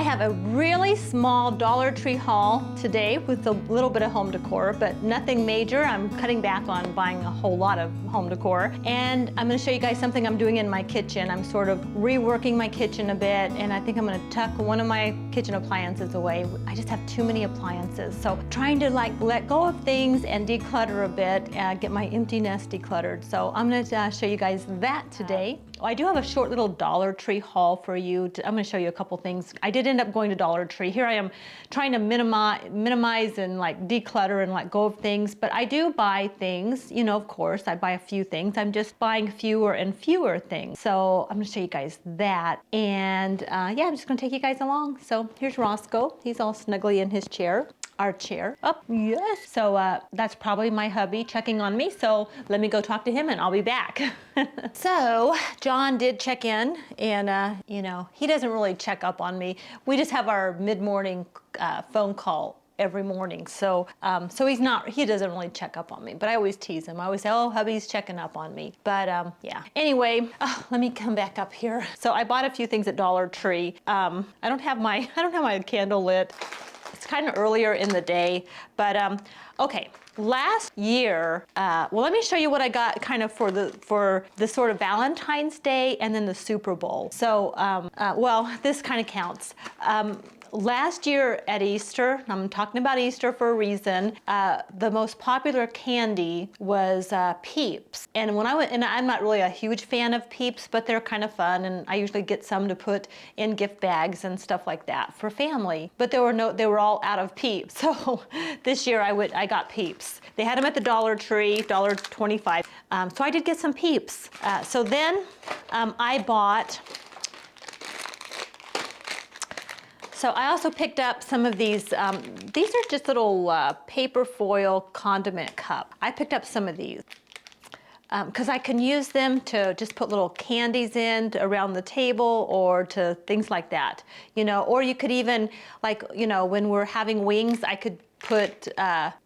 have a really small Dollar Tree haul today with a little bit of home decor, but nothing major. I'm cutting back on buying a whole lot of home decor. And I'm gonna show you guys something I'm doing in my kitchen. I'm sort of reworking my kitchen a bit, and I think I'm gonna tuck one of my kitchen appliances away. I just have too many appliances. So trying to like let go of things and declutter a bit, get my empty nest decluttered. So I'm gonna show you guys that today. I do have a short little Dollar Tree haul for you. I'm gonna show you a couple things. I did end up going to Dollar Tree. Here I am trying to minimize and like declutter and let go of things, but I do buy things, you know, of course, I buy a few things. I'm just buying fewer and fewer things. So I'm gonna show you guys that. And yeah, I'm just gonna take you guys along. So here's Roscoe. He's all snuggly in his chair. Our chair. Oh, yes. So that's probably my hubby checking on me. So let me go talk to him and I'll be back. So John did check in and, you know, he doesn't really check up on me. We just have our mid-morning phone call every morning. So he doesn't really check up on me, but I always tease him. I always say, oh, hubby's checking up on me. But yeah. Anyway, let me come back up here. So I bought a few things at Dollar Tree. I don't have my candle lit. It's kind of earlier in the day, but okay. Last year, well, let me show you what I got kind of for the sort of Valentine's Day and then the Super Bowl. So, well, this kind of counts. Last year at Easter, I'm talking about Easter for a reason, the most popular candy was Peeps. And when I went, and I'm not really a huge fan of Peeps, but they're kind of fun, and I usually get some to put in gift bags and stuff like that for family. But they were all out of Peeps. So this year I got Peeps. They had them at the Dollar Tree, $1.25. So I did get some Peeps. So then I bought. So I also picked up some of these. These are just little paper foil condiment cup. I picked up some of these because I can use them to just put little candies in around the table or to things like that, you know. Or you could even, like, you know, when we're having wings, I could put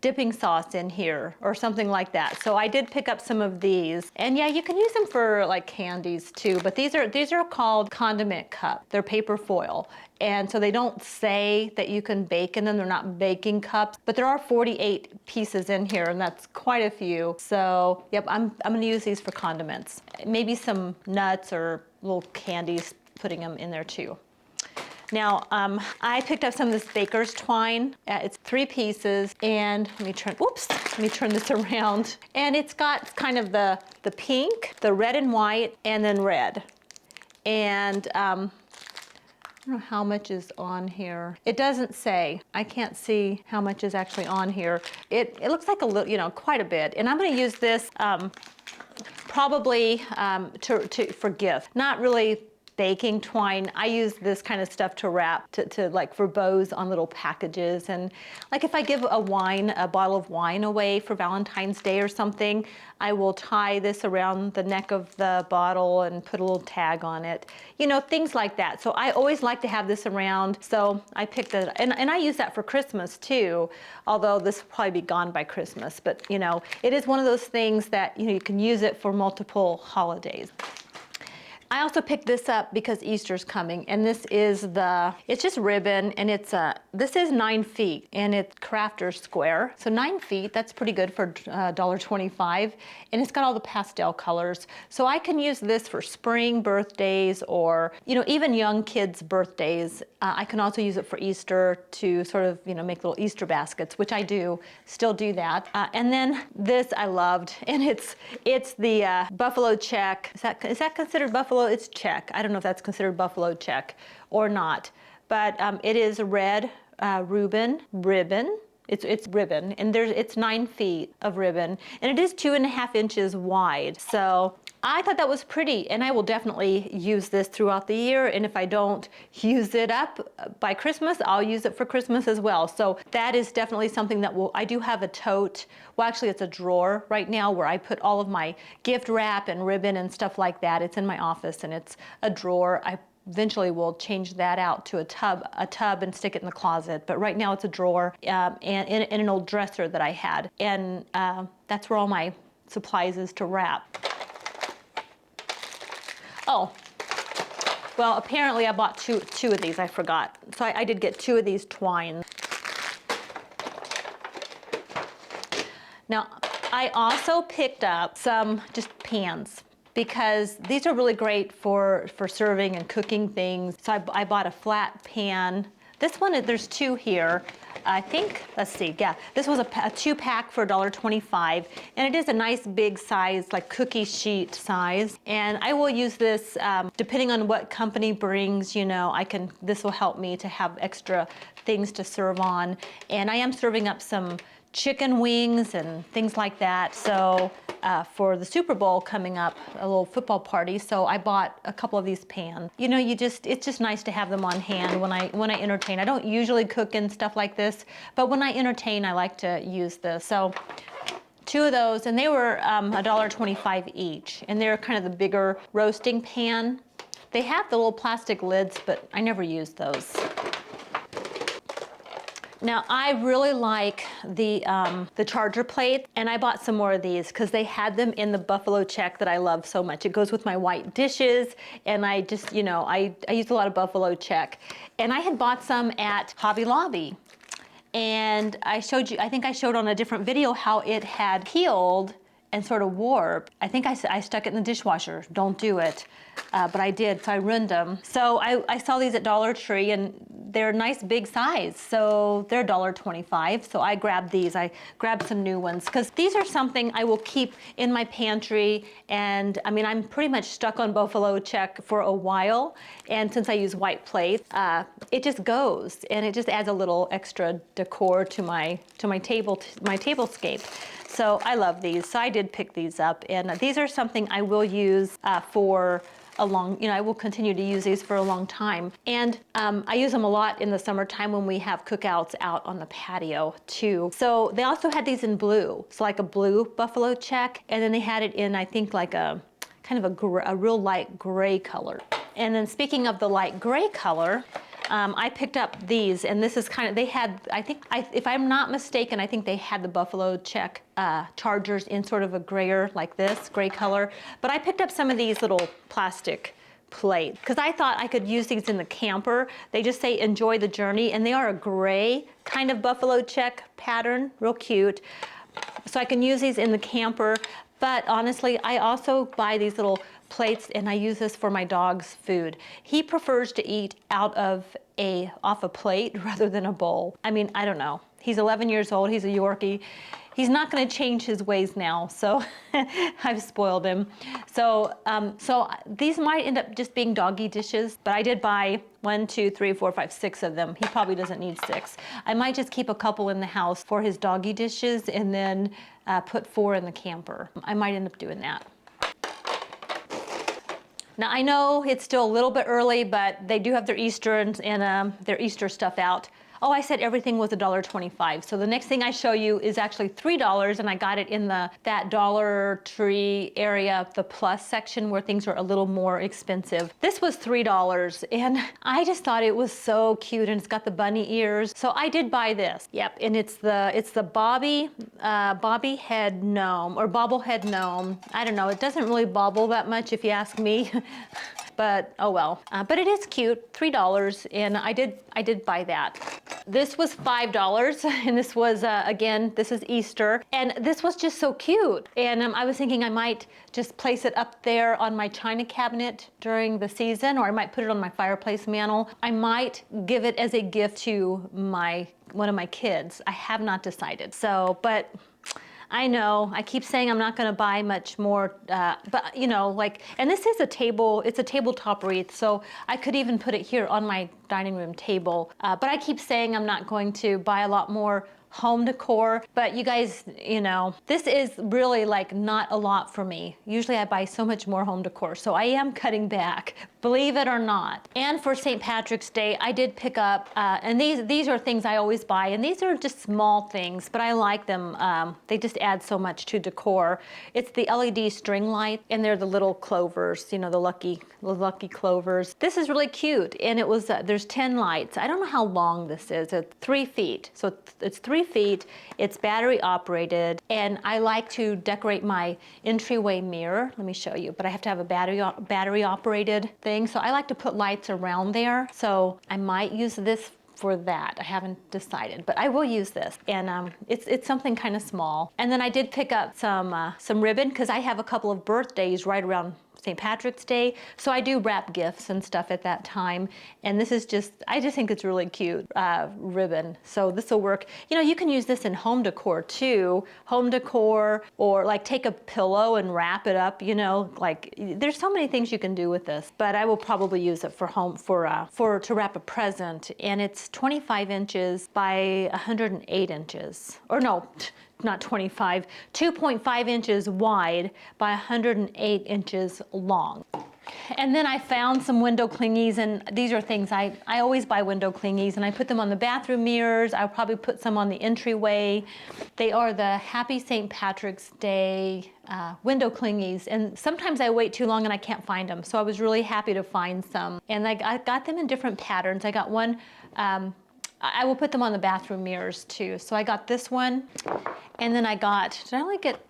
dipping sauce in here or something like that. So I did pick up some of these, and yeah, you can use them for like candies too, but these are called condiment cup. They're paper foil, and so they don't say that you can bake in them. They're not baking cups, but there are 48 pieces in here, and that's quite a few. So yep, I'm gonna use these for condiments, maybe some nuts or little candies, putting them in there too. Now, I picked up some of this baker's twine. It's 3 pieces, and let me turn this around. And it's got kind of the pink, the red and white, and then red. And I don't know how much is on here. It doesn't say. I can't see how much is actually on here. It looks like a little, you know, quite a bit. And I'm gonna use this probably for gift. Not really baking twine. I use this kind of stuff to wrap, to like for bows on little packages. And like if I give a bottle of wine away for Valentine's Day or something, I will tie this around the neck of the bottle and put a little tag on it. You know, things like that. So I always like to have this around. So I picked it, and I use that for Christmas too, although this will probably be gone by Christmas. But you know, it is one of those things that, you know, you can use it for multiple holidays. I also picked this up because Easter's coming, and this is it's just ribbon, and this is 9 feet, and it's crafter's square. So 9 feet, that's pretty good for $1.25, and it's got all the pastel colors. So I can use this for spring birthdays or, you know, even young kids' birthdays. I can also use it for Easter to sort of, you know, make little Easter baskets, which I still do that. And then this I loved, and it's the buffalo check. Is that considered buffalo? It's check. I don't know if that's considered buffalo check or not, but it is a red ribbon. It's ribbon, and it's 9 feet of ribbon, and it is 2.5 inches wide. So I thought that was pretty, and I will definitely use this throughout the year. And if I don't use it up by Christmas, I'll use it for Christmas as well. So that is definitely something that I do have a tote. Well, actually it's a drawer right now where I put all of my gift wrap and ribbon and stuff like that. It's in my office, and it's a drawer. I eventually we'll change that out to a tub and stick it in the closet. But right now it's a drawer and in an old dresser that I had. And that's where all my supplies is to wrap. Oh, Well, apparently I bought two of these, I forgot. So I did get 2 of these twine. Now, I also picked up some just pans because these are really great for serving and cooking things. So I bought a flat pan. This one, there's 2 here. I think, let's see, yeah. This was a 2-pack for $1.25, and it is a nice big size, like cookie sheet size. And I will use this, depending on what company brings, you know, this will help me to have extra things to serve on. And I am serving up some chicken wings and things like that. So for the Super Bowl coming up, a little football party, so I bought a couple of these pans. You know, it's just nice to have them on hand when I entertain. I don't usually cook and stuff like this, but when I entertain, I like to use this. So 2 of those, and they were $1.25 each, and they're kind of the bigger roasting pan. They have the little plastic lids, but I never use those. Now, I really like the charger plate, and I bought some more of these because they had them in the buffalo check that I love so much. It goes with my white dishes, and I just, you know, I use a lot of buffalo check. And I had bought some at Hobby Lobby, and I think I showed on a different video how it had peeled and sort of warped. I think I stuck it in the dishwasher. Don't do it. But I did, so I ruined them. So I saw these at Dollar Tree, and they're a nice big size, so they're $1.25. So I grabbed these. I grabbed some new ones, because these are something I will keep in my pantry. And I mean, I'm pretty much stuck on buffalo check for a while, and since I use white plates, it just goes, and it just adds a little extra decor to my tablescape. So I love these. So I did pick these up, and these are something I will use for a long, you know, I will continue to use these for a long time. And I use them a lot in the summertime when we have cookouts out on the patio too. So they also had these in blue, so like a blue buffalo check, and then they had it in, I think, like a kind of a real light gray color. And then speaking of the light gray color, I picked up these, and this is kind of, they had, if I'm not mistaken, I think they had the buffalo check chargers in sort of a grayer, like this, gray color. But I picked up some of these little plastic plates, because I thought I could use these in the camper. They just say, enjoy the journey, and they are a gray kind of buffalo check pattern, real cute. So I can use these in the camper. But honestly, I also buy these little plates, and I use this for my dog's food. He prefers to eat off a plate rather than a bowl. I mean, I don't know. He's 11 years old. He's a Yorkie. He's not going to change his ways now, so I've spoiled him. So these might end up just being doggy dishes, but I did buy 1, 2, 3, 4, 5, 6 of them. He probably doesn't need 6. I might just keep a couple in the house for his doggy dishes, and then put 4 in the camper. I might end up doing that. Now, I know it's still a little bit early, but they do have their Easter and their Easter stuff out. Oh, I said everything was $1.25. So the next thing I show you is actually $3, and I got it in that Dollar Tree area, the plus section where things are a little more expensive. This was $3, and I just thought it was so cute, and it's got the bunny ears. So I did buy this. Yep, and it's the bobby head gnome, or bobblehead gnome. I don't know, it doesn't really bobble that much if you ask me. But oh well. But it is cute, $3, and I did buy that. This was $5, and this was, again, this is Easter, and this was just so cute. And I was thinking I might just place it up there on my china cabinet during the season, or I might put it on my fireplace mantle. I might give it as a gift to one of my kids. I have not decided. So, but I know, I keep saying I'm not gonna buy much more, but you know, like, and this is it's a tabletop wreath, so I could even put it here on my dining room table. But I keep saying I'm not going to buy a lot more home decor, but you guys, you know, this is really like not a lot for me. Usually I buy so much more home decor, so I am cutting back, believe it or not. And for St. Patrick's Day, I did pick up, and these are things I always buy, and these are just small things, but I like them. They just add so much to decor. It's the LED string light, and they're the little clovers, you know, the lucky clovers. This is really cute, and it was, there's 10 lights. I don't know how long this is. It's 3 feet, so it's 3 3 feet. It's battery operated, and I like to decorate my entryway mirror. Let me show you, but I have to have a battery operated thing. So I like to put lights around there. So I might use this for that. I haven't decided, but I will use this. And it's something kind of small. And then I did pick up some ribbon because I have a couple of birthdays right around St. Patrick's Day, so I do wrap gifts and stuff at that time. And this is just, I just think it's really cute ribbon. So this will work. You know, you can use this in home decor too. Home decor, or like take a pillow and wrap it up, you know, like there's so many things you can do with this. But I will probably use it for home, to wrap a present. And it's 25 inches by 108 inches. Or no, not 25, 2.5 inches wide by 108 inches long. And then I found some window clingies, and these are things I always buy window clingies, and I put them on the bathroom mirrors. I'll probably put some on the entryway. They are the Happy St. Patrick's Day window clingies, and sometimes I wait too long and I can't find them. So I was really happy to find some. And I got them in different patterns. I got one, I will put them on the bathroom mirrors too. So I got this one, and then I got, did I only get,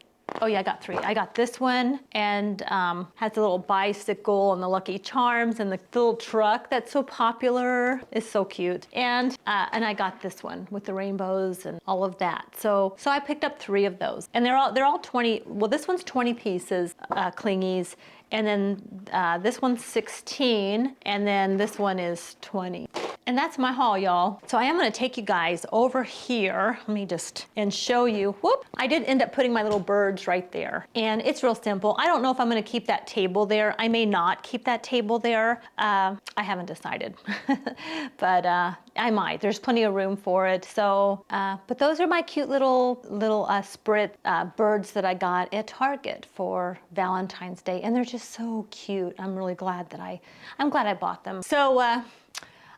oh yeah, I got 3. I got this one, and has a little bicycle and the Lucky Charms and the little truck that's so popular. It's so cute. And I got this one with the rainbows and all of that. So I picked up 3 of those, and they're all 20. Well, this one's 20 pieces, clingies, and then this one's 16, and then this one is 20. And that's my haul, y'all. So I am gonna take you guys over here. Let me just, and show you, whoop. I did end up putting my little birds right there. And it's real simple. I don't know if I'm gonna keep that table there. I may not keep that table there. I haven't decided, but I might. There's plenty of room for it. So, but those are my cute little sprit birds that I got at Target for Valentine's Day. And they're just so cute. I'm really glad that I'm glad I bought them. So,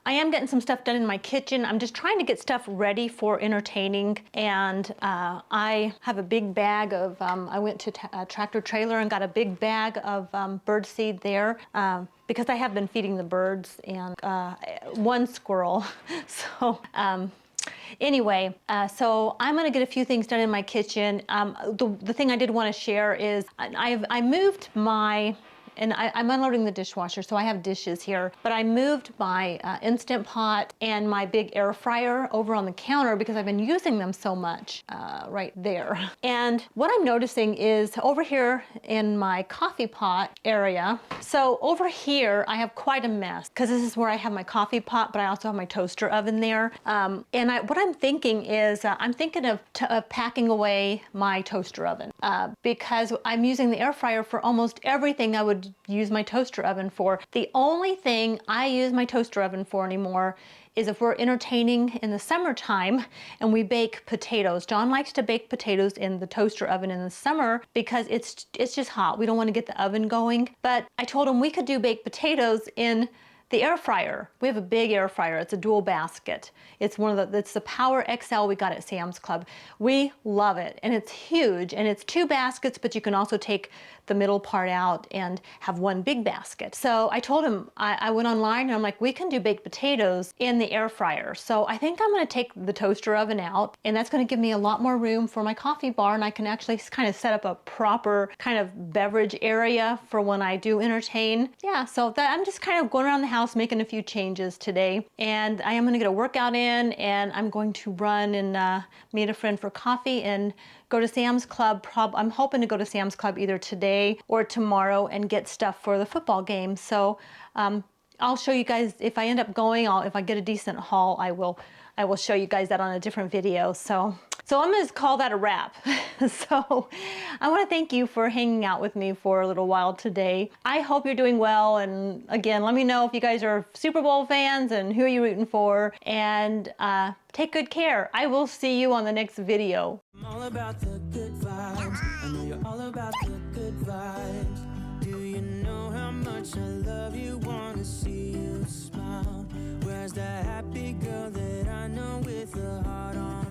I am getting some stuff done in my kitchen. I'm just trying to get stuff ready for entertaining. And I have a big bag of, I went to a tractor trailer and got a big bag of bird seed there because I have been feeding the birds and one squirrel. So anyway, so I'm gonna get a few things done in my kitchen. The thing I did wanna share is I moved my, and I'm unloading the dishwasher, so I have dishes here, but I moved my Instant Pot and my big air fryer over on the counter because I've been using them so much right there. And what I'm noticing is over here in my coffee pot area, so over here I have quite a mess because this is where I have my coffee pot, but I also have my toaster oven there. And what I'm thinking is I'm thinking of packing away my toaster oven because I'm using the air fryer for almost everything I would use my toaster oven for. The only thing I use my toaster oven for anymore is if we're entertaining in the summertime and we bake potatoes. John likes to bake potatoes in the toaster oven in the summer because it's just hot. We don't want to get the oven going. But I told him we could do baked potatoes in the air fryer. We have a big air fryer. It's a dual basket. It's it's the Power XL we got at Sam's Club. We love it, and it's huge, and it's 2 baskets, but you can also take the middle part out and have one big basket. So I told him, I went online and I'm like, we can do baked potatoes in the air fryer. So I think I'm gonna take the toaster oven out, and that's gonna give me a lot more room for my coffee bar, and I can actually kind of set up a proper kind of beverage area for when I do entertain. Yeah, so I'm just kind of going around the house making a few changes today, and I am gonna get a workout in, and I'm going to run and meet a friend for coffee and go to Sam's Club. I'm hoping to go to Sam's Club either today or tomorrow and get stuff for the football game. So I'll show you guys if I end up going. If I get a decent haul, I will show you guys that on a different video. So I'm gonna call that a wrap. So I wanna thank you for hanging out with me for a little while today. I hope you're doing well. And again, let me know if you guys are Super Bowl fans and who are you rooting for. And take good care. I will see you on the next video. I'm all about the good vibes. I know you're all about the good vibes. Do you know how much I love you? Wanna see you smile. Where's that happy girl that I know with a heart on?